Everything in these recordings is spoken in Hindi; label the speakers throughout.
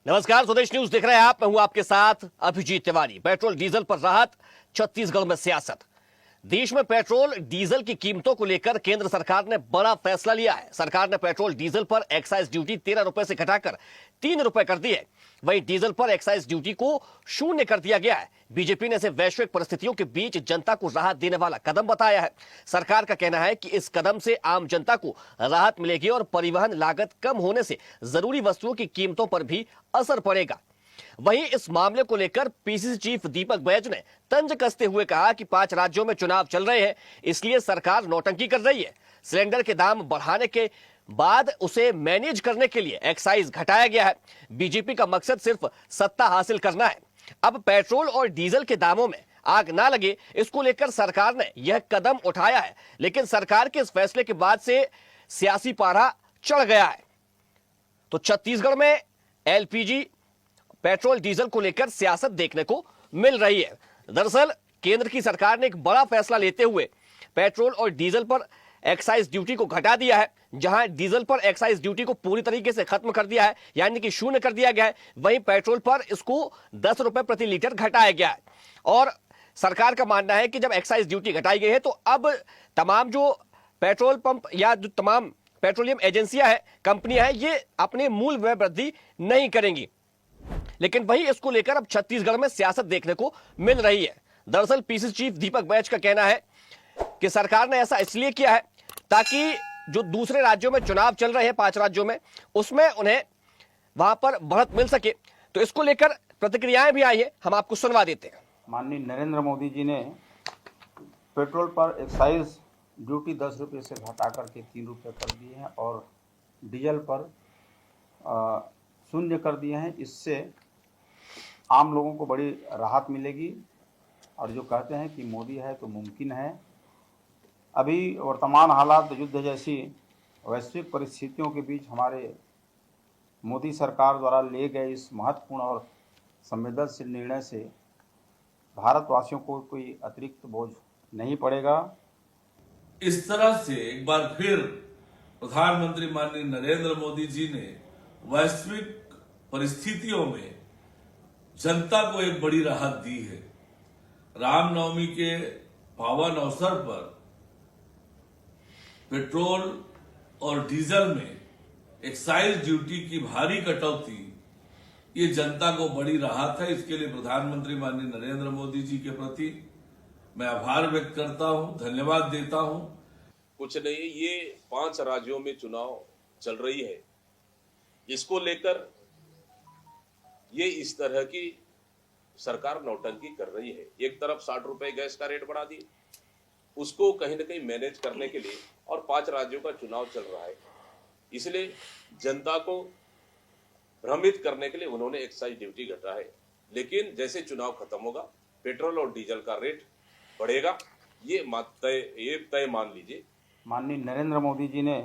Speaker 1: नमस्कार, स्वदेश न्यूज देख रहे हैं आप। मैं हूं आपके साथ अभिजीत तिवारी। पेट्रोल डीजल पर राहत, छत्तीसगढ़ में सियासत। देश में पेट्रोल डीजल की कीमतों को लेकर केंद्र सरकार ने बड़ा फैसला लिया है। सरकार ने पेट्रोल डीजल पर एक्साइज ड्यूटी 13 रुपए से घटाकर 3 रुपए कर दी है। वहीं डीजल पर एक्साइज ड्यूटी को शून्य कर दिया गया है। बीजेपी ने इसे वैश्विक परिस्थितियों के बीच जनता को राहत देने वाला कदम बताया है। सरकार का कहना है कि इस कदम से आम जनता को राहत मिलेगी और परिवहन लागत कम होने से जरूरी वस्तुओं की कीमतों पर भी असर पड़ेगा। वहीं इस मामले को लेकर पीसीसी चीफ दीपक बैज ने तंज कसते हुए कहा कि 5 राज्यों में चुनाव चल रहे हैं, इसलिए सरकार नौटंकी कर रही है। सिलेंडर के दाम बढ़ाने के बाद उसे मैनेज करने के लिए एक्साइज घटाया गया है। बीजेपी का मकसद सिर्फ सत्ता हासिल करना है। अब पेट्रोल और डीजल के दामों में आग ना लगे, इसको लेकर सरकार ने यह कदम उठाया है। लेकिन सरकार के इस फैसले के बाद से सियासी पारा चढ़ गया है। तो छत्तीसगढ़ में एलपीजी पेट्रोल डीजल को लेकर सियासत देखने को मिल रही है। दरअसल केंद्र की सरकार ने एक बड़ा फैसला लेते हुए पेट्रोल और डीजल पर एक्साइज ड्यूटी को घटा दिया है। जहां डीजल पर एक्साइज ड्यूटी को पूरी तरीके से खत्म कर दिया है, यानी कि शून्य कर दिया गया है। वहीं पेट्रोल पर इसको 10 रुपए प्रति लीटर घटाया गया है। और सरकार का मानना है कि जब एक्साइज ड्यूटी घटाई गई है तो अब तमाम जो पेट्रोल पंप या जो तमाम पेट्रोलियम एजेंसियां हैं, कंपनियां हैं, ये अपने मूल्य में वृद्धि नहीं करेंगी। लेकिन वही इसको लेकर अब छत्तीसगढ़ में सियासत देखने को मिल रही है। दरअसल पीसीसी चीफ दीपक बैज का कहना है कि सरकार ने ऐसा इसलिए किया है ताकि जो दूसरे राज्यों में चुनाव चल रहे हैं, 5 राज्यों में, उसमें उन्हें वहां पर बढ़त मिल सके। तो इसको लेकर प्रतिक्रियाएं भी आई है, हम आपको सुनवा देते हैं।
Speaker 2: माननीय नरेंद्र मोदी जी ने पेट्रोल पर एक्साइज ड्यूटी 10 रुपये से घटा करके 3 रुपये कर दिए हैं और डीजल पर शून्य कर दिए हैं। इससे आम लोगों को बड़ी राहत मिलेगी। और जो कहते हैं कि मोदी है तो मुमकिन है, अभी वर्तमान हालात युद्ध जैसी वैश्विक परिस्थितियों के बीच हमारे मोदी सरकार द्वारा लिए गए इस महत्वपूर्ण और संवेदनशील निर्णय से भारतवासियों को कोई अतिरिक्त बोझ नहीं पड़ेगा।
Speaker 3: इस तरह से एक बार फिर प्रधानमंत्री माननीय नरेंद्र मोदी जी ने वैश्विक परिस्थितियों में जनता को एक बड़ी राहत दी है। रामनवमी के पावन अवसर पर पेट्रोल और डीजल में एक्साइज ड्यूटी की भारी कटौती, ये जनता को बड़ी राहत है। इसके लिए प्रधानमंत्री माननीय नरेंद्र मोदी जी के प्रति मैं आभार व्यक्त करता हूं, धन्यवाद देता हूं।
Speaker 4: कुछ नहीं, ये 5 राज्यों में चुनाव चल रही है, इसको लेकर ये इस तरह की सरकार नौटंकी कर रही है। एक तरफ 60 रुपए गैस का रेट बढ़ा दिए, उसको कहीं ना कहीं मैनेज करने के लिए, और 5 राज्यों का चुनाव चल रहा है, इसलिए जनता को भ्रमित करने के लिए उन्होंने एक्साइज ड्यूटी घटा है। लेकिन जैसे चुनाव खत्म होगा, पेट्रोल और डीजल का रेट बढ़ेगा, ये तय मान लीजिए।
Speaker 2: माननीय नरेंद्र मोदी जी ने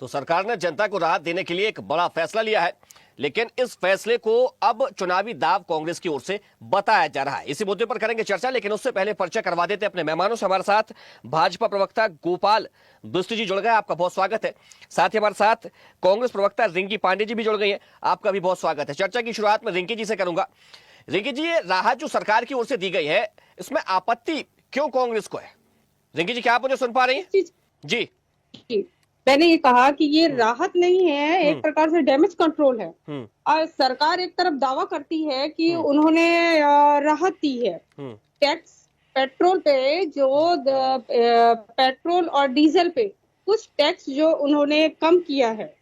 Speaker 1: तो सरकार ने जनता को राहत देने के लिए एक बड़ा फैसला लिया है। लेकिन इस फैसले को अब चुनावी दाव कांग्रेस की ओर से बताया जा रहा है। इसी मुद्दे पर करेंगे चर्चा, लेकिन उससे पहले परिचय करवा देते हैं अपने मेहमानों से। हमारे साथ भाजपा प्रवक्ता गोपाल दुष्ट जी जुड़ गए, आपका बहुत स्वागत है। साथ ही हमारे साथ कांग्रेस प्रवक्ता रिंकी पांडे जी भी जुड़ गई हैं, आपका भी बहुत स्वागत है। चर्चा की शुरुआत में रिंकी जी से करूंगा। रिंकी जी, ये राहत जो सरकार की ओर से दी गई है, इसमें आपत्ति क्यों कांग्रेस को है? रिंकी जी, क्या आप मुझे सुन पा रही हैं? जी,
Speaker 5: मैंने ये कहा कि ये राहत नहीं है, एक प्रकार से डैमेज कंट्रोल है। और सरकार एक तरफ दावा करती है कि उन्होंने राहत दी है। टैक्स पेट्रोल पे जो पेट्रोल और डीजल पे कुछ टैक्स जो उन्होंने कम किया है,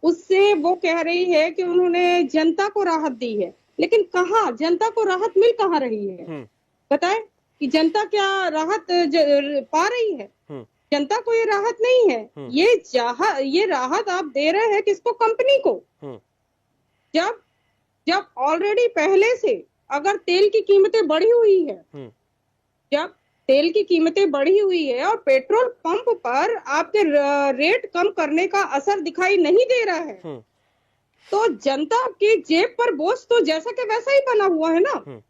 Speaker 5: उससे वो कह रही है कि उन्होंने जनता को राहत दी है। लेकिन कहाँ जनता को राहत मिल कहाँ रही है? बताए कि जनता क्या राहत पा रही है? जनता को ये राहत नहीं है। ये राहत आप दे रहे हैं किसको? कंपनी को। जब ऑलरेडी पहले से अगर तेल की कीमतें बढ़ी हुई है, जब तेल की कीमतें बढ़ी हुई है और पेट्रोल पंप पर आपके रेट कम करने का असर दिखाई नहीं दे रहा है, तो जनता की जेब पर बोझ तो जैसा कि वैसा ही बना हुआ है ना।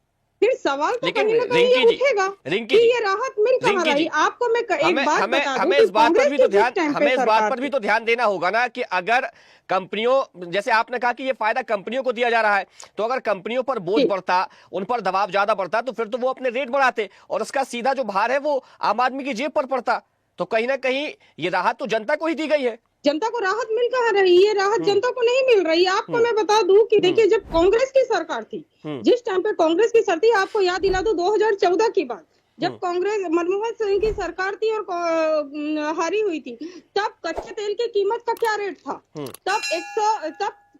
Speaker 5: फिर सवाल तो
Speaker 1: लेकिन
Speaker 5: कहीं ना कहीं ये उठेगा
Speaker 1: रिंकी
Speaker 5: कि
Speaker 1: जी,
Speaker 5: ये राहत मिल कहाँ
Speaker 1: रिंकी
Speaker 5: रही।
Speaker 1: जी,
Speaker 5: आपको मैं एक
Speaker 1: हमें
Speaker 5: बात
Speaker 1: हमें
Speaker 5: बता दूं
Speaker 1: हमें
Speaker 5: कि
Speaker 1: इस बात पर भी तो ध्यान
Speaker 5: हमें इस बात पर
Speaker 1: भी तो ध्यान देना होगा ना कि अगर कंपनियों, जैसे आपने कहा कि ये फायदा कंपनियों को दिया जा रहा है, तो अगर कंपनियों पर बोझ बढ़ता, उन पर दबाव ज्यादा बढ़ता, तो फिर तो वो अपने रेट बढ़ाते और उसका सीधा जो भार है वो आम आदमी की जेब पर पड़ता। तो कहीं ना कहीं ये राहत तो जनता को ही दी गई है।
Speaker 5: जनता को राहत मिल कहाँ रही है? राहत जनता को नहीं मिल रही। आपको मैं बता दूं कि देखिए, जब कांग्रेस की सरकार थी, जिस टाइम पे कांग्रेस की सरकार थी, आपको याद दिला दूं 2014 की बात, जब कांग्रेस मनमोहन सिंह की सरकार थी और हारी हुई थी, तब कच्चे तेल की कीमत का क्या रेट था? तब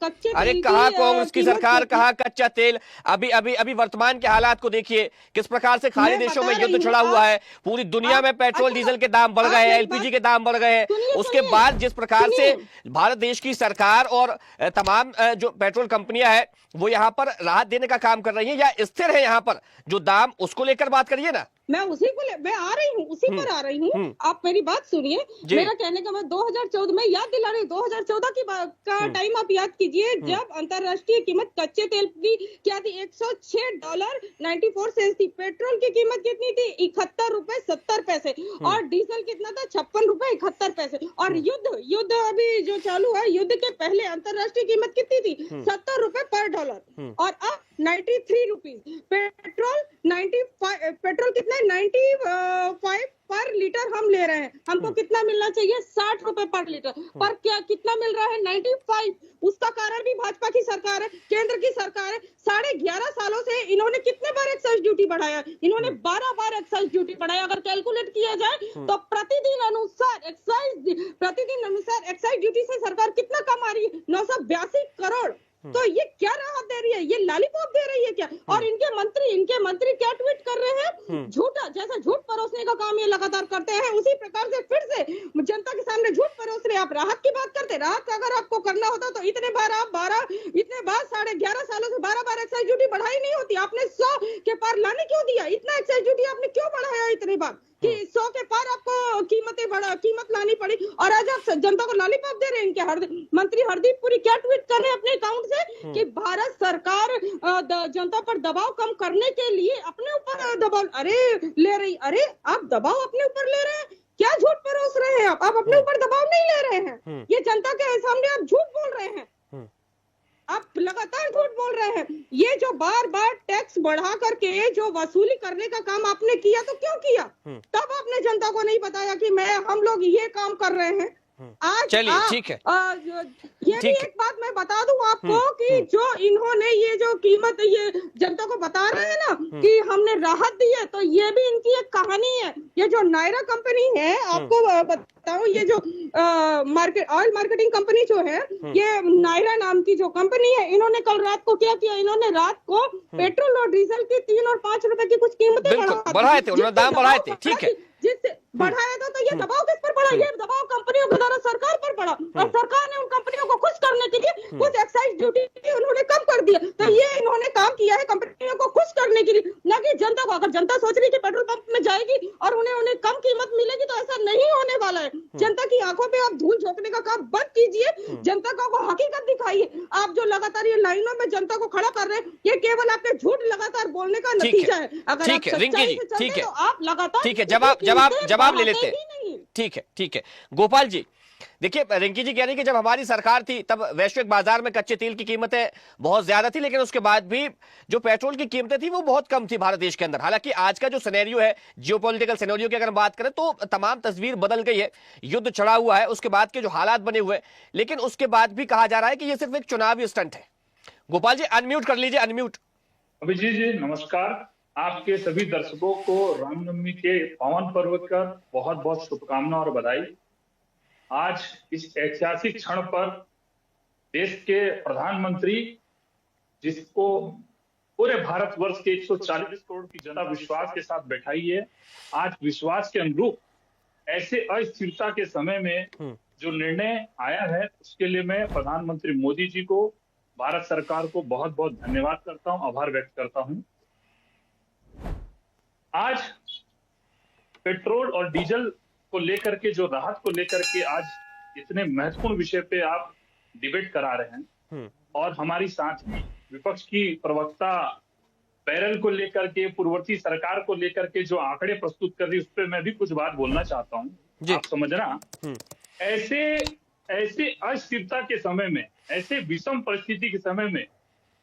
Speaker 5: कच्चे
Speaker 1: अरे
Speaker 5: तेल
Speaker 1: कहा
Speaker 5: की
Speaker 1: कांग्रेस की
Speaker 5: कीमत
Speaker 1: सरकार,
Speaker 5: जो थी,
Speaker 1: कहा कच्चा तेल। अभी अभी अभी वर्तमान के हालात को देखिए, किस प्रकार से खाड़ी
Speaker 5: मैं
Speaker 1: देशों
Speaker 5: बता
Speaker 1: में
Speaker 5: रही
Speaker 1: युद्ध
Speaker 5: हूँ।
Speaker 1: छिड़ा हुआ है। पूरी दुनिया में पेट्रोल
Speaker 5: अच्छा,
Speaker 1: डीजल के दाम बढ़
Speaker 5: आप
Speaker 1: गए हैं,
Speaker 5: एक बात
Speaker 1: एलपीजी के दाम बढ़ गए हैं।
Speaker 5: सुनिए,
Speaker 1: उसके बाद जिस प्रकार से
Speaker 5: सुनिए।
Speaker 1: भारत देश की सरकार और तमाम जो पेट्रोल कंपनियां हैं वो यहाँ पर राहत देने का काम कर रही है या स्थिर है यहाँ पर जो दाम, उसको लेकर बात करिए ना।
Speaker 5: मैं मैं आ रही हूँ, उसी पर आ रही हूँ। आप मेरी बात सुनिए। मेरा कहने का मैं 2014 में याद दिला रही, 2014 का टाइम आप याद कीजिए, जब अंतरराष्ट्रीय कीमत कच्चे तेल की क्या थी? $106.94 थी। पेट्रोल की कीमत कितनी थी? ₹71.70 और डीजल कितना था? ₹56.71। और युद्ध अभी जो चालू है, युद्ध के पहले अंतरराष्ट्रीय कीमत कितनी थी? $70 पर डॉलर और अब 93 रुपीज। पेट्रोल कितना है? 95 पर लीटर हम ले रहे हैं। हमको कितना मिलना चाहिए? 60 रुपए पर लीटर। पर क्या कितना मिल रहा है? 95। उसका कारण भी भाजपा की सरकार है, केंद्र की सरकार है। 11.5 सालों से इन्होंने कितने बार एक्साइज ड्यूटी बढ़ाया? इन्होंने 12 बार एक्साइज ड्यूटी बढ़ाया। अगर कैलकुलेट किया जाए तो प्रतिदिन अनुसार एक्साइज ड्यूटी से सरकार कितना कमा रही है? 982 करोड़। तो ये क्या राहत दे रही है? ये लॉलीपॉप दे रही है क्या? और इनके मंत्री क्या ट्वीट कर रहे हैं? झूठा, जैसा झूठ परोसने का काम ये लगातार करते हैं, उसी प्रकार से फिर से जनता के सामने झूठ परोस रहे। आप राहत की बात करते, राहत अगर आपको करना होता तो इतने बार 11.5 सालों से 12 बार एक्साइज ड्यूटी बढ़ाई नहीं होती। आपने 100 के पार लाने क्यों दिया? इतना एक्साइज ड्यूटी आपने क्यों बढ़ाया इतने बार कि 100 के पार आपको कीमत लानी पड़ी? और आज आप जनता को लॉलीपॉप दे रहे हैं। इनके मंत्री हरदीप पुरी क्या ट्वीट कर रहे हैं अपने अकाउंट से कि भारत सरकार जनता पर दबाव कम करने के लिए अपने ऊपर दबाव ले रही। अरे आप दबाव अपने ऊपर ले रहे हैं, क्या झूठ परोस रहे हैं आप अपने ऊपर दबाव नहीं ले रहे हैं। ये जनता के सामने आप झूठ बोल रहे हैं, आप लगातार झूठ बोल रहे हैं। ये जो बार बार टैक्स बढ़ा करके जो वसूली करने का काम आपने किया, तो क्यों किया? तब आपने जनता को नहीं बताया कि हम लोग ये काम कर रहे हैं। आज
Speaker 1: चलिए ठीक है,
Speaker 5: ये भी एक बात मैं बता दूं आपको कि जो इन्होंने ये जो कीमत ये जनता को बता रहे हैं ना कि हमने राहत दी है, तो ये भी इनकी एक कहानी है। ये जो नायरा कंपनी है, आपको बताऊं, ये जो ऑयल मार्केटिंग कंपनी जो है, ये नायरा नाम की जो कंपनी है, इन्होंने कल रात को क्या किया? इन्होंने रात को पेट्रोल और डीजल की 3 और 5 रुपए की कुछ कीमतें
Speaker 1: बढ़ाए थे, उन्होंने दाम बढ़ाए थे। ठीक है,
Speaker 5: जिससे बढ़ाया था, तो ये दबाव किस पर पड़ा? ये दबाव कंपनियों के द्वारा सरकार पर पड़ा और सरकार ने उन कंपनियों को खुश करने के लिए कुछ एक्साइज ड्यूटी उन्होंने कम कर दिया। तो ये इन्होंने काम किया है कंपनियों को खुश करने के लिए, न कि जनता को। अगर जनता सोच रही है कि पेट्रोल पंप में जाएगी और उन्हें कम कीमत मिलेगी, तो ऐसा नहीं होने वाला है। जनता की आंखों पे आप धूल झोंकने का काम बंद कीजिए, जनता को हकीकत दिखाइए। आप जो लगातार ये लाइनों में जनता को खड़ा कर रहे हैं, ये केवल आपके झूठ लगातार बोलने का नतीजा है। अगर आप सच्चाई से चलते तो आप लगातार,
Speaker 1: ठीक है, जवाब ले लेते हैं। ठीक है गोपाल जी, देखिए रिंकी जी कह रही कि जब हमारी सरकार थी तब वैश्विक बाजार में कच्चे तेल की कीमतें बहुत ज्यादा थी, लेकिन उसके बाद भी जो पेट्रोल की कीमतें थी वो बहुत कम थी भारत देश के अंदर। हालांकि आज का जो सिनेरियो है, जियोपॉलिटिकल सिनेरियो की अगर हम बात करें, तो तमाम तस्वीर बदल गई है, युद्ध चढ़ा हुआ है, उसके बाद के जो हालात बने हुए हैं, लेकिन उसके बाद भी कहा जा रहा है कि यह सिर्फ एक चुनावी स्टंट है। गोपाल जी अनम्यूट कर लीजिए, अनम्यूट।
Speaker 6: अभिजीत जी नमस्कार। आपके सभी दर्शकों को रामनवमी के पावन पर्व का बहुत बहुत शुभकामना और बधाई। आज इस ऐतिहासिक क्षण पर देश के प्रधानमंत्री, जिसको पूरे भारतवर्ष के 140 करोड़ की जनता विश्वास के साथ बैठाई है, आज विश्वास के अनुरूप ऐसे अस्थिरता के समय में जो निर्णय आया है, उसके लिए मैं प्रधानमंत्री मोदी जी को, भारत सरकार को बहुत बहुत धन्यवाद करता हूं, आभार व्यक्त करता हूं। आज पेट्रोल और डीजल को लेकर के, जो राहत को लेकर के आज इतने महत्वपूर्ण विषय पे आप डिबेट करा रहे हैं, और हमारी साथी विपक्ष की प्रवक्ता बैरल को लेकर के, पूर्ववर्ती सरकार को लेकर के जो आंकड़े प्रस्तुत कर रही है, उस पर मैं भी कुछ बात बोलना चाहता हूँ। आप समझना, ऐसे अस्थिरता के समय में, ऐसे विषम परिस्थिति के समय में,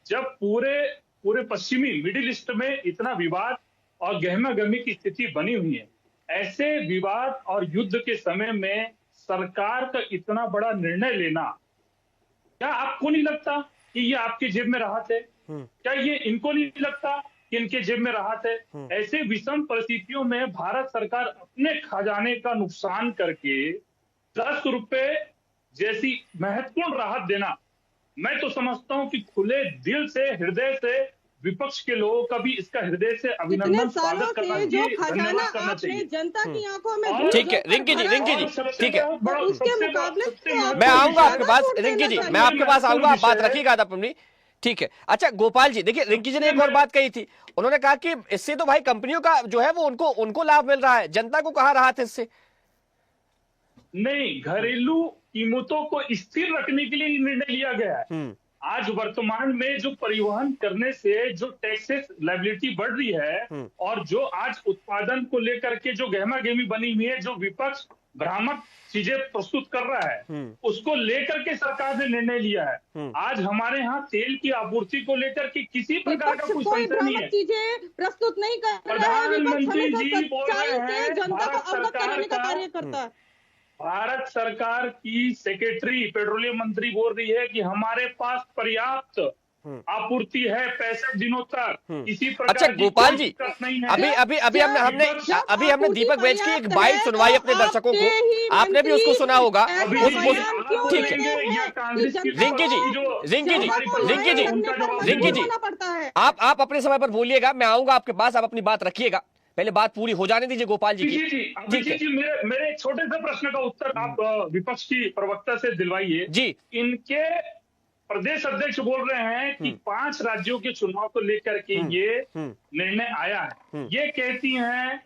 Speaker 6: जब पूरे पश्चिमी मिडिल ईस्ट में इतना विवाद और गहमागहमी की स्थिति बनी हुई है, ऐसे विवाद और युद्ध के समय में सरकार का इतना बड़ा निर्णय लेना, क्या आपको नहीं लगता कि ये आपके जेब में राहत है? क्या ये इनको नहीं लगता कि इनके जेब में राहत है? ऐसे विषम परिस्थितियों में भारत सरकार अपने खजाने का नुकसान करके 10 रुपए जैसी महत्वपूर्ण राहत देना, मैं तो समझता हूं कि खुले दिल से, हृदय से विपक्ष के लोगों का भी इसका हृदय से अभिनंदन, स्वागत करना चाहिए, धन्यवाद करना चाहिए।
Speaker 5: जनता की आंखों में,
Speaker 1: ठीक है रिंकी जी, ठीक है,
Speaker 5: उसके मुकाबले
Speaker 1: मैं आऊंगा आपके पास। रिंकी जी, मैं आपके पास आऊंगा, आप बात रखिएगा अपनी। ठीक है, अच्छा गोपाल जी, देखिए रिंकी जी ने एक और बात कही थी, उन्होंने कहा कि इससे तो भाई कंपनियों का जो है वो उनको लाभ मिल रहा है, जनता को कहाँ राहत है इससे?
Speaker 6: नहीं, घरेलू कीमतों को स्थिर रखने के लिए निर्णय लिया गया है। आज वर्तमान में जो परिवहन करने से जो टैक्सेस लायबिलिटी बढ़ रही है, और जो आज उत्पादन को लेकर के जो गहमागहमी बनी हुई है, जो विपक्ष भ्रामक चीजें प्रस्तुत कर रहा है, उसको लेकर के सरकार ने निर्णय लिया है। आज हमारे यहाँ तेल की आपूर्ति को लेकर के किसी प्रकार का कोई संशय नहीं है।
Speaker 5: चीजें प्रस्तुत नहीं कर रहा है,
Speaker 6: प्रधानमंत्री जी बोल रहे हैं,
Speaker 5: जनता को अवगत कराने का कार्य करता है।
Speaker 6: भारत सरकार की सेक्रेटरी, पेट्रोलियम मंत्री बोल रही है कि हमारे पास पर्याप्त आपूर्ति है 65 दिनों तक, किसी प्रकार
Speaker 1: अच्छा
Speaker 6: की
Speaker 1: गोपाल जी,
Speaker 6: दिक्कत नहीं है।
Speaker 1: अभी हमने दीपक बैच की एक बाइट सुनवाई अपने दर्शकों को, आपने भी उसको सुना होगा। ठीक है रिंकी जी, आप अपने समय पर बोलिएगा, मैं आऊंगा आपके पास, आप अपनी बात रखिएगा, पहले बात पूरी हो जाने दीजिए गोपाल जी की।
Speaker 6: जी, मेरे छोटे से प्रश्न का उत्तर आप विपक्ष की प्रवक्ता से दिलवाइए
Speaker 1: जी।
Speaker 6: इनके प्रदेश अध्यक्ष बोल रहे हैं कि 5 राज्यों के चुनाव को लेकर के ये निर्णय आया है। ये कहती हैं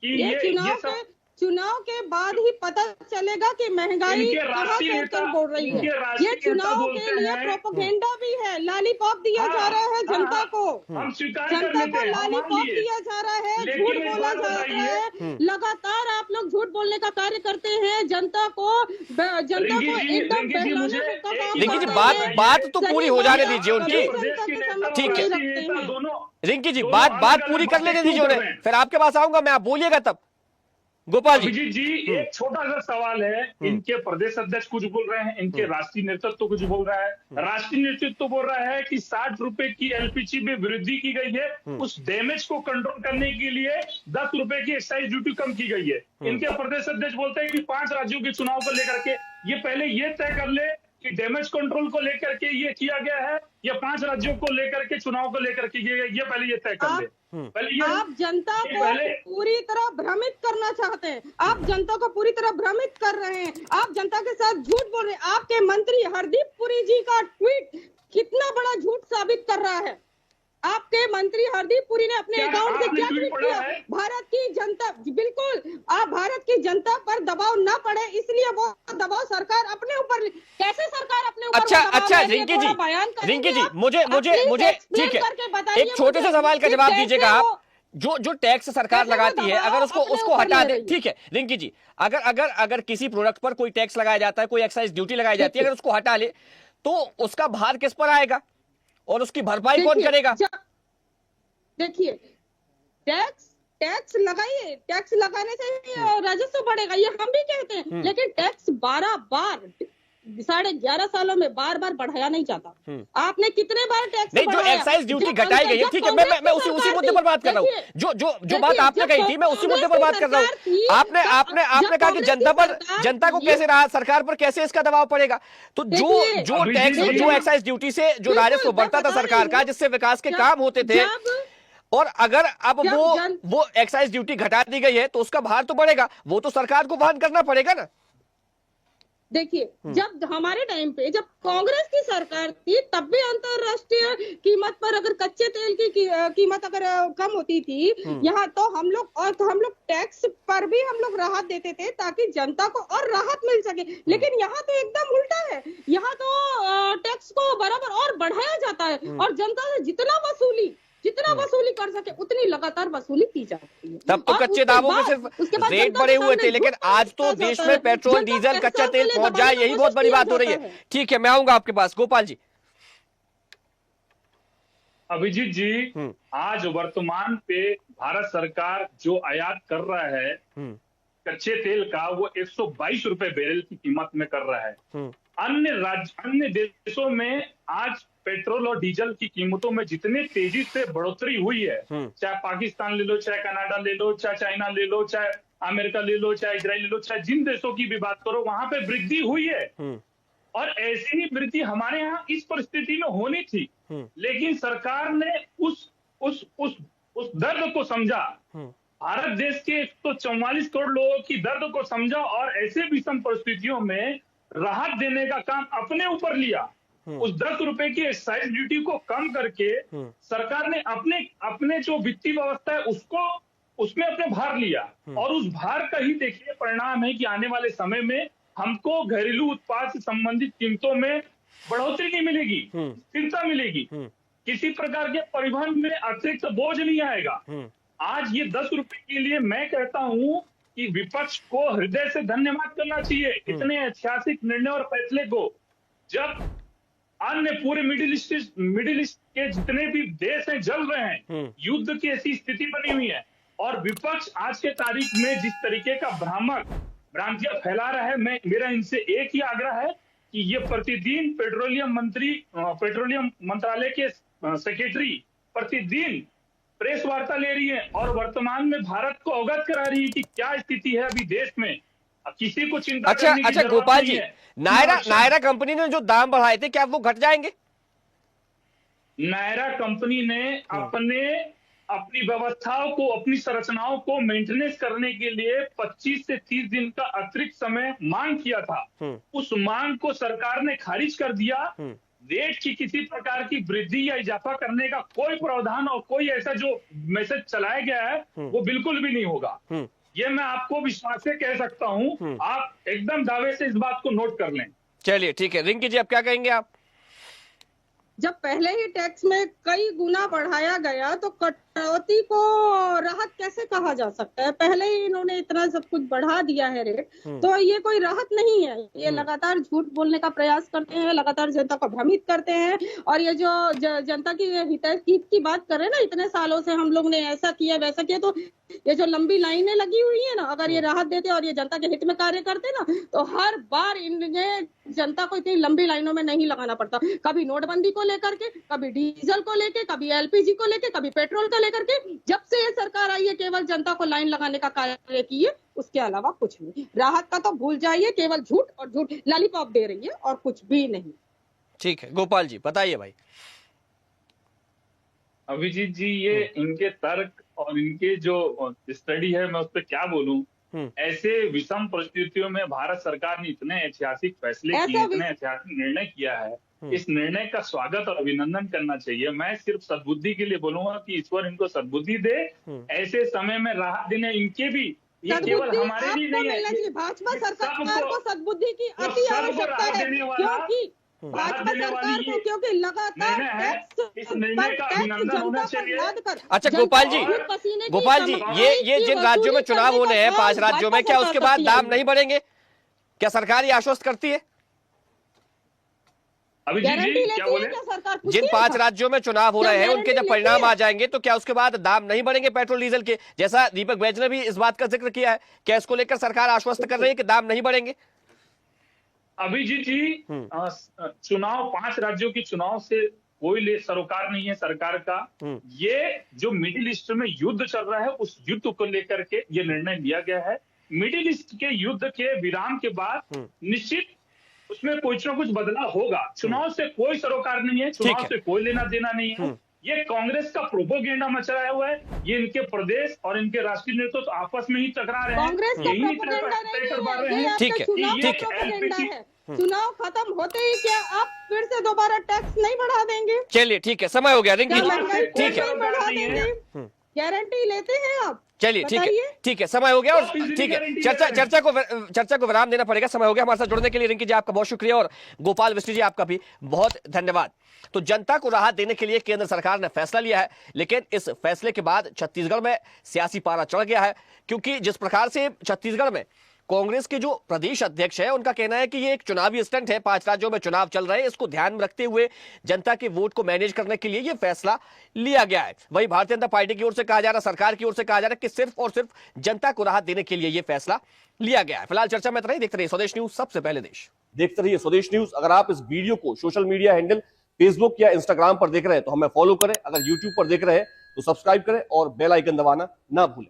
Speaker 6: कि ये सब
Speaker 5: चुनाव के बाद ही पता चलेगा कि महंगाई कहाँ से बोल रही है। ये चुनाव के लिए प्रोपेगेंडा भी है, लॉलीपॉप दिया जा रहा है जनता को, जनता को लॉलीपॉप दिया जा रहा है, झूठ बोला जा रहा है। लगातार आप लोग झूठ बोलने का कार्य करते हैं, जनता को एकदम
Speaker 1: रिंकी जी, बात तो पूरी हो जाने दीजिए उनकी। ठीक है रिंकी जी, बात पूरी कर लेने दीजिए उन्हें, फिर आपके पास आऊंगा मैं, आप बोलिएगा तब। गोपाल जी,
Speaker 6: एक छोटा सा सवाल है, इनके प्रदेश अध्यक्ष कुछ बोल रहे हैं, इनके राष्ट्रीय नेतृत्व कुछ बोल रहा है। राष्ट्रीय नेतृत्व बोल रहा है कि 60 रुपए की एलपीजी में वृद्धि की गई है, उस डैमेज को कंट्रोल करने के लिए 10 रुपए की एक्साइज ड्यूटी कम की गई है। इनके प्रदेश अध्यक्ष बोलते हैं कि 5 राज्यों के चुनाव को लेकर के ये पहले ये तय कर ले कि डैमेज कंट्रोल को लेकर के ये किया गया है या 5 राज्यों को लेकर के चुनाव को लेकर के ये पहले ये तय कर ले।
Speaker 5: आप जनता को पूरी तरह भ्रमित करना चाहते हैं, आप जनता को पूरी तरह भ्रमित कर रहे हैं, आप जनता के साथ झूठ बोल रहे हैं। आपके मंत्री हरदीप पुरी जी का ट्वीट कितना बड़ा झूठ साबित कर रहा है। आपके मंत्री हरदीप पुरी ने अपने अकाउंट से क्या ट्वीट किया? भारत की जनता, बिल्कुल आप भारत की जनता पर दबाव न पड़े इसलिए वो दबाव सरकार अपने ऊपर, कैसे सरकार अपने ऊपर?
Speaker 1: अच्छा रिंकी जी, मुझे ठीक है, एक छोटे से सवाल का जवाब दीजिएगा आप। जो टैक्स सरकार लगाती है, अगर उसको हटा दे, ठीक है रिंकी जी, अगर किसी प्रोडक्ट पर कोई टैक्स लगाया जाता है, कोई एक्साइज ड्यूटी लगाई जाती है, अगर उसको हटा ले तो उसका भार किस पर आएगा और उसकी भरपाई कौन करेगा?
Speaker 5: देखिए, टैक्स लगाइए, टैक्स लगाने से राजस्व बढ़ेगा, ये हम भी कहते हैं, लेकिन टैक्स 12 बार 11.5 सालों में बार बढ़ाया नहीं जाता। आपने कितने बार टैक्स
Speaker 1: नहीं, जो एक्साइज ड्यूटी घटाई गई है, ठीक है, मैं उसी मुद्दे पर बात कर रहा हूँ। जो बात आपने कही थी, मैं उसी मुद्दे पर बात कर रहा हूँ। आपने कहा कि जनता को कैसे सरकार पर कैसे इसका दबाव पड़ेगा, तो जो टैक्स, जो एक्साइज ड्यूटी से जो राजस्व बढ़ता था सरकार का, जिससे विकास के काम होते थे, और अगर अब वो एक्साइज ड्यूटी घटा दी गई है तो उसका भार तो बढ़ेगा, वो तो सरकार को वहन करना पड़ेगा ना।
Speaker 5: देखिए, जब हमारे टाइम पे जब कांग्रेस की सरकार थी, तब भी अंतरराष्ट्रीय कीमत पर अगर कच्चे तेल की कीमत अगर कम होती थी यहाँ, तो हम लोग टैक्स पर भी हम लोग राहत देते थे ताकि जनता को और राहत मिल सके। लेकिन यहाँ तो एकदम उल्टा है, यहाँ तो टैक्स को बराबर और बढ़ाया जाता है और जनता से जितना वसूली जितना वसूली कर सके उतनी लगातार वसूली की जाती है।
Speaker 1: तब तो
Speaker 5: और
Speaker 1: कच्चे
Speaker 5: उसके
Speaker 1: दामों में
Speaker 5: बाद-
Speaker 1: सिर्फ
Speaker 5: उसके बाद
Speaker 1: रेट
Speaker 5: जनता
Speaker 1: बढ़े
Speaker 5: के
Speaker 1: हुए
Speaker 5: सामने
Speaker 1: थे, लेकिन
Speaker 5: झूठ
Speaker 1: आज तो
Speaker 5: बोला
Speaker 1: देश
Speaker 5: जाता
Speaker 1: में
Speaker 5: है।
Speaker 1: पेट्रोल
Speaker 5: जनता
Speaker 1: डीजल
Speaker 5: को
Speaker 1: कच्चा
Speaker 5: पैसा
Speaker 1: तेल
Speaker 5: के लिए
Speaker 1: पहुंच जाए,
Speaker 5: दबाने की
Speaker 1: यही बहुत
Speaker 5: कोशिश
Speaker 1: बड़ी
Speaker 5: किया
Speaker 1: बात हो रही
Speaker 5: जाता
Speaker 1: है। ठीक है, मैं आऊंगा आपके पास। गोपाल जी।
Speaker 6: अभिजीत जी, आज वर्तमान पे भारत सरकार जो आयात कर रहा है कच्चे तेल का, वो 122 रुपए बैरल की कीमत में कर रहा है। अन्य देशों में आज पेट्रोल और डीजल की कीमतों में जितने तेजी से बढ़ोतरी हुई है, चाहे पाकिस्तान ले लो, चाहे कनाडा ले लो, चाहे चाइना ले लो, चाहे अमेरिका ले लो, चाहे इजराइल ले लो, चाहे जिन देशों की भी बात करो, वहां पे वृद्धि हुई है। और ऐसी ही वृद्धि हमारे यहाँ इस परिस्थिति में होनी थी, लेकिन सरकार ने उस दर्द को समझा, भारत देश के 144 करोड़ लोगों की दर्द को समझा और ऐसे विषम परिस्थितियों में राहत देने का काम अपने ऊपर लिया। उस 10 रुपए की एक्साइज ड्यूटी को कम करके सरकार ने अपने जो वित्तीय व्यवस्था है उसमें अपने भार लिया, और उस भार का ही देखिए परिणाम है कि आने वाले समय में हमको घरेलू उत्पाद से संबंधित कीमतों में बढ़ोतरी नहीं मिलेगी, स्थिरता मिलेगी, किसी प्रकार के परिवहन में अतिरिक्त बोझ नहीं आएगा। आज ये 10 रुपए के लिए मैं कहता हूं कि विपक्ष को हृदय से धन्यवाद करना चाहिए इतने ऐतिहासिक निर्णय और फैसले को। जब अन्य पूरे मिडिल ईस्ट के जितने भी देश हैं जल रहे हैं, युद्ध की ऐसी स्थिति बनी हुई है, और विपक्ष आज के तारीख में जिस तरीके का भ्रांतियां फैला रहा है, मेरा इनसे एक ही आग्रह है कि ये प्रतिदिन पेट्रोलियम मंत्रालय के सेक्रेटरी प्रतिदिन प्रेस वार्ता ले रही है और वर्तमान में भारत को अवगत करा रही है कि क्या स्थिति है अभी देश में। किसी को चिंता करने की जरूरत
Speaker 1: गोपाल
Speaker 6: नहीं
Speaker 1: जी,
Speaker 6: है।
Speaker 1: नायरा कंपनी ने जो दाम बढ़ाए थे, क्या वो घट जाएंगे?
Speaker 6: नायरा कंपनी ने अपनी व्यवस्थाओं को, अपनी संरचनाओं को मेंटेनेंस करने के लिए 25 से 30 दिन का अतिरिक्त समय मांग किया था। उस मांग को सरकार ने खारिज कर दिया। रेट की किसी प्रकार की वृद्धि या इजाफा करने का कोई प्रावधान और कोई ऐसा जो मैसेज चलाया गया है वो बिल्कुल भी नहीं होगा। ये मैं आपको विश्वास से कह सकता हूं, आप एकदम दावे से इस बात को नोट कर लें।
Speaker 1: चलिए ठीक है, रिंकी जी, अब क्या कहेंगे आप?
Speaker 5: जब पहले ही टैक्स में कई गुना बढ़ाया गया तो कटौती को राहत कैसे कहा जा सकता है? पहले ही इन्होंने इतना सब कुछ बढ़ा दिया है रेट, तो ये कोई राहत नहीं है। ये लगातार झूठ बोलने का प्रयास करते हैं, लगातार जनता को भ्रमित करते हैं। और ये जो जनता की हित की बात कर रहे हैं ना, इतने सालों से हम लोग ने ऐसा किया वैसा किया, तो ये जो लंबी लाइनें लगी हुई है ना, अगर ये राहत देते और ये जनता के हित में कार्य करते ना, तो हर बार इन्हें जनता को इतनी लंबी लाइनों में नहीं लगाना पड़ता। कभी नोटबंदी को लेकर के, कभी डीजल को लेके, कभी एलपीजी को लेके, कभी पेट्रोल को लेकर के। जब से ये सरकार आई है केवल जनता को लाइन लगाने का कार्य की है, उसके अलावा कुछ नहीं। राहत का तो भूल जाइए, केवल झूठ और झूठ लॉलीपॉप दे रही है और कुछ भी नहीं।
Speaker 1: ठीक है, गोपाल जी बताइए भाई।
Speaker 6: अभिजीत जी, ये इनके तर्क और इनके जो स्टडी है, मैं उस पर क्या बोलूं। ऐसे विषम परिस्थितियों में भारत सरकार ने इतने ऐतिहासिक फैसले किए, इतने ऐतिहासिक निर्णय किया है, इस निर्णय का स्वागत और अभिनंदन करना चाहिए। मैं सिर्फ सद्बुद्धि के लिए बोलूंगा कि ईश्वर इनको सद्बुद्धि दे। ऐसे समय में राहत देने इनके भी, ये केवल हमारे लिए नहीं है,
Speaker 5: भाजपा सरकार को सद्बुद्धि की अति आवश्यकता है, क्योंकि भाजपा सरकार को, क्योंकि लगातार
Speaker 6: इस निर्णय का अभिनंदन होना चाहिए।
Speaker 1: अच्छा गोपाल जी, ये जिन राज्यों में चुनाव होने हैं, 5 राज्यों में, क्या उसके बाद दाम नहीं बढ़ेंगे? क्या सरकार ये आश्वस्त करती है?
Speaker 6: क्या बोले?
Speaker 1: जिन 5 राज्यों में चुनाव हो रहे हैं, उनके जब परिणाम आ जाएंगे तो क्या उसके बाद दाम नहीं बढ़ेंगे पेट्रोल डीजल के? जैसा दीपक बैज ने भी इस बात का जिक्र किया है, क्या इसको लेकर सरकार आश्वस्त कर रही है कि दाम नहीं बढ़ेंगे?
Speaker 6: अभिजीत जी, चुनाव 5 राज्यों के चुनाव से कोई सरोकार नहीं है सरकार का। ये जो मिडिल ईस्ट में युद्ध चल रहा है, उस युद्ध को लेकर के ये निर्णय लिया गया है। मिडिल ईस्ट के युद्ध के विराम के बाद निश्चित उसमें कुछ ना कुछ बदलाव होगा। चुनाव से कोई सरोकार नहीं है, चुनाव से कोई लेना देना नहीं है। ये कांग्रेस का प्रोपोगेंडा मचाया हुआ है। ये इनके प्रदेश और इनके राष्ट्रीय नेतृत्व आपस में ही टकरा रहे हैं।
Speaker 5: कांग्रेस का प्रोपोगेंडा नहीं है,
Speaker 1: ठीक
Speaker 5: है। चुनाव खत्म होते ही क्या आप फिर से दोबारा टैक्स नहीं बढ़ा देंगे?
Speaker 1: चलिए ठीक है, समय हो गया रिंकी जी, ठीक है,
Speaker 5: बढ़ा देंगे, गारंटी लेते हैं आप?
Speaker 1: चलिए ठीक है,
Speaker 5: बताइए।
Speaker 1: ठीक है, समय हो गया और
Speaker 6: बिजली
Speaker 1: ठीक है,
Speaker 6: गारंटी
Speaker 1: चर्चा को विराम देना पड़ेगा, समय हो गया। हमारे साथ जुड़ने के लिए रिंकी जी आपका बहुत शुक्रिया और गोपाल मिश्री जी आपका भी बहुत धन्यवाद। तो जनता को राहत देने के लिए केंद्र सरकार ने फैसला लिया है, लेकिन इस फैसले के बाद छत्तीसगढ़ में सियासी पारा चढ़ गया है, क्योंकि जिस प्रकार से छत्तीसगढ़ में कांग्रेस के जो प्रदेश अध्यक्ष है उनका कहना है कि ये एक चुनावी स्टंट है, 5 राज्यों में चुनाव चल रहे हैं, इसको ध्यान में रखते हुए जनता के वोट को मैनेज करने के लिए ये फैसला लिया गया है। वही भारतीय जनता पार्टी की ओर से कहा जा रहा है, सरकार की ओर से कहा जा रहा है कि सिर्फ और सिर्फ जनता को राहत देने के लिए ये फैसला लिया गया है। फिलहाल चर्चा में इतना ही। देखते रहिए स्वदेश न्यूज, सबसे पहले देश। देखते रहिए स्वदेश न्यूज। अगर आप इस वीडियो को सोशल मीडिया हैंडल फेसबुक या इंस्टाग्राम पर देख रहे हैं तो हमें फॉलो करें, अगर यूट्यूब पर देख रहे हैं तो सब्सक्राइब करें और बेल आइकन दबाना ना भूलें।